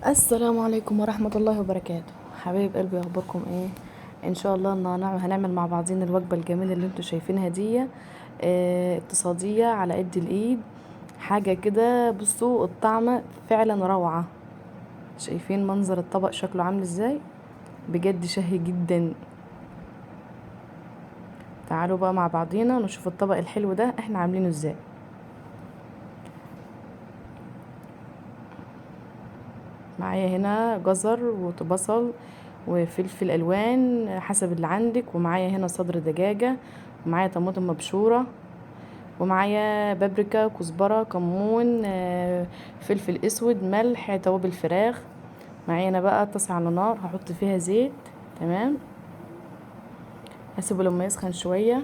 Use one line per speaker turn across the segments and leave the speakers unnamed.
السلام عليكم ورحمة الله وبركاته. حبايب قلبي، اخباركم ايه؟ ان شاء الله هنعمل مع بعضين الوجبة الجميلة اللي انتوا شايفينها دي. اقتصادية على قد الايد، حاجة كده. بصوا الطعم فعلا روعة. شايفين منظر الطبق شكله عامل ازاي؟ بجد شهي جدا. تعالوا بقى مع بعضينا نشوف الطبق الحلو ده احنا عاملينه ازاي. معايا هنا جزر وبصل وفلفل الوان حسب اللي عندك، ومعايا هنا صدر دجاجة، ومعايا طماطم مبشورة، ومعايا بابريكا، كزبرة، كمون، فلفل اسود، ملح، توابل فراخ. معايا هنا بقى طاسة على نار هحط فيها زيت. تمام. هسيبه لما يسخن شوية.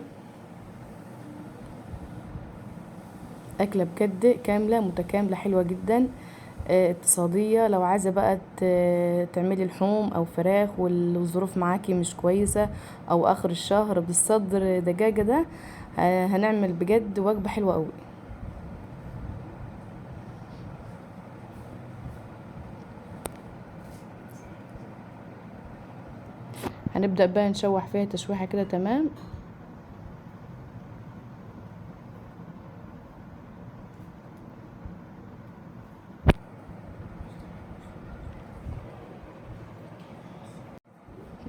أكلة بجد كاملة متكاملة حلوة جدا. اقتصادية. لو عايزة بقى تعملي لحوم او فراخ والظروف معاكي مش كويسة، او اخر الشهر بالصدر دجاجة ده، هنعمل بجد وجبة حلوة قوي. هنبدأ بقى نشوح فيها تشويحة كده. تمام.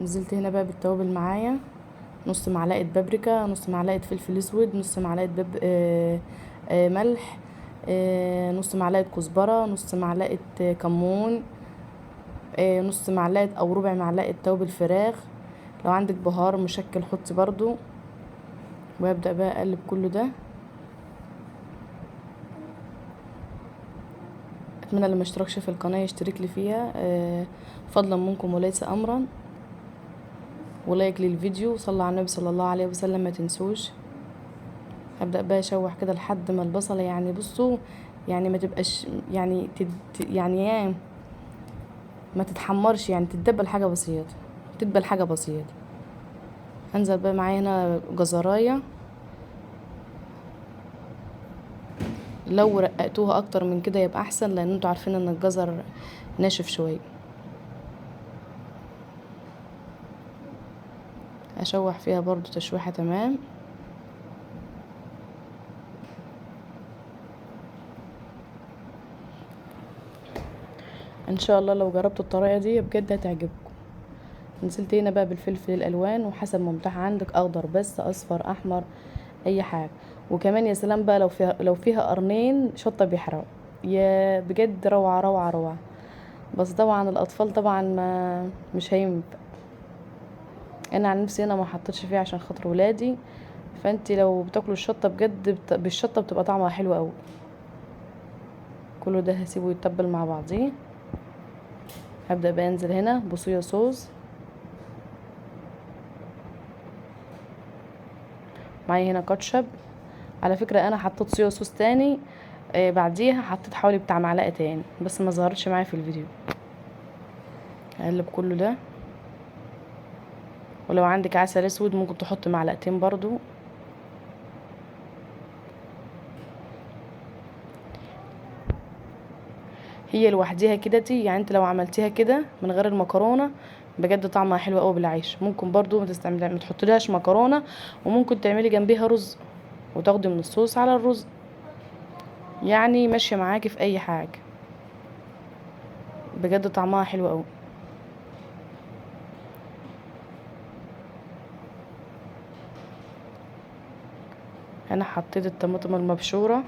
نزلت هنا بقى بالتوابل معايا: نص معلقة بابريكا، نص معلقة فلفل اسود، نص معلقة ملح، نص معلقة كزبرة، نص معلقة كمون، نص معلقة او ربع معلقة توابل فراخ. لو عندك بهار مشكل حطي برضو. وابدأ بقى اقلب كله ده. اتمنى اللي مشتركش في القناة يشترك لي فيها، فضلا منكم وليس امرا. ولايك للفيديو، وصلى على النبي صلى الله عليه وسلم ما تنسوش. هبدأ بقى اشوح كده لحد ما البصلة، يعني بصوا، يعني ما تبقاش يعني يعني ايه، ما تتحمرش، يعني تتدبل حاجة بسيطة، تدبل حاجة بسيطة. هنزل بقى معايا هنا جزراية. لو رققتوها اكتر من كده يبقى احسن، لان انتوا عارفين ان الجزر ناشف شوية. اشوح فيها برضو تشويحة. تمام. ان شاء الله لو جربتوا الطريقة دي بجد هتعجبكم. نزلت هنا بقى بالفلفل الالوان، وحسب ما متاح عندك، اخضر بس، اصفر، احمر، اي حاجة. وكمان يا سلام بقى لو فيها قرنين شطة بيحرقوا. يا بجد روعة روعة روعة. بس طبعا الاطفال طبعا ما مش هينفع. انا عن نفسي انا ما حطيتش فيه عشان خاطر ولادي. فانتي لو بتاكلوا الشطة بجد بالشطة بتبقى طعمها حلو قوي. كله ده هسيبه يتبل مع بعضيه. هبدأ بقى انزل هنا بصويا صوص. معايا هنا كاتشب. على فكرة انا حطيت صويا صوص تاني، بعديها حطيت حوالي بتاع معلقة تاني، بس ما ظهرتش معايا في الفيديو. اقلب كله ده. ولو عندك عسل اسود ممكن تحط معلقتين برضو. هي لوحديها كده يعني انت لو عملتيها كده من غير المكرونه بجد طعمها حلو قوي بالعيش. ممكن برضو ما تحطيلهاش مكرونه، وممكن تعملي جنبيها رز وتاخدي من الصوص على الرز، يعني ماشيه معاكي في اي حاجه. بجد طعمها حلو قوي. انا حطيت الطماطم المبشوره.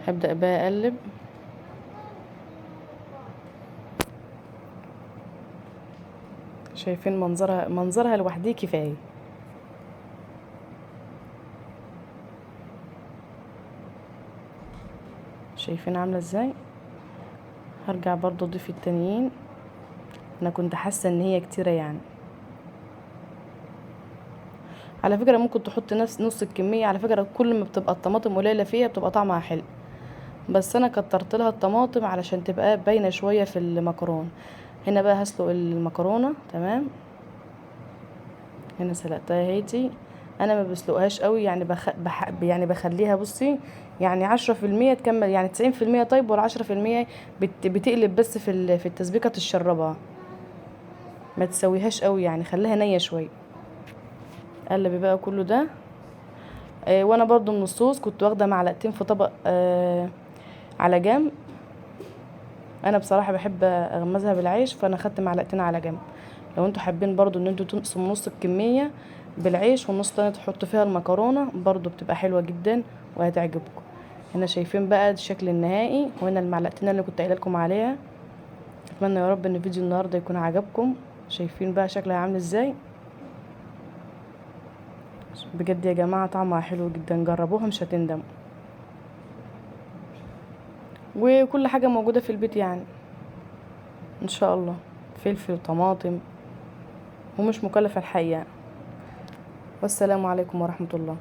هبدأ بقى اقلب. شايفين منظرها لوحديه كفايه. شايفين عامله ازاي؟ هرجع برضو اضيف التانيين. انا كنت حاسه ان هي كتيره يعني. على فكره ممكن تحط نص الكميه. على فكره كل ما بتبقى الطماطم قليله فيها بتبقى طعمها حلو، بس انا كترت لها الطماطم علشان تبقى باينه شويه في المكرونه. هنا بقى هسلق المكرونه. تمام. هنا سلقتها هيتي. انا ما بسلقهاش قوي يعني يعني بخليها بصي يعني 10% تكمل، يعني 90% طيب وال10% بتقلب بس في التسبيكه تشربها، ما تسويهاش قوي يعني، خليها نيه شويه. قلبي بقى كله ده. وانا برضو من الصوص كنت واخده معلقتين في طبق على جنب. انا بصراحه بحب اغمزها بالعيش، فانا خدت معلقتين على جنب. لو انتوا حابين برضو ان انتوا تنقصوا نص الكميه بالعيش والنص تاني تحطوا فيها المكرونه، برضو بتبقى حلوه جدا وهتعجبكم. هنا شايفين بقى الشكل النهائي، وهنا المعلقتين اللي كنت قايله لكم عليها. اتمنى يا رب ان فيديو النهارده يكون عجبكم. شايفين بقى شكلها عامل ازاي؟ بجد يا جماعه طعمها حلو جدا، جربوها مش هتندموا. وكل حاجه موجوده في البيت يعني ان شاء الله، فلفل وطماطم، ومش مكلفه الحقيقه. والسلام عليكم ورحمه الله.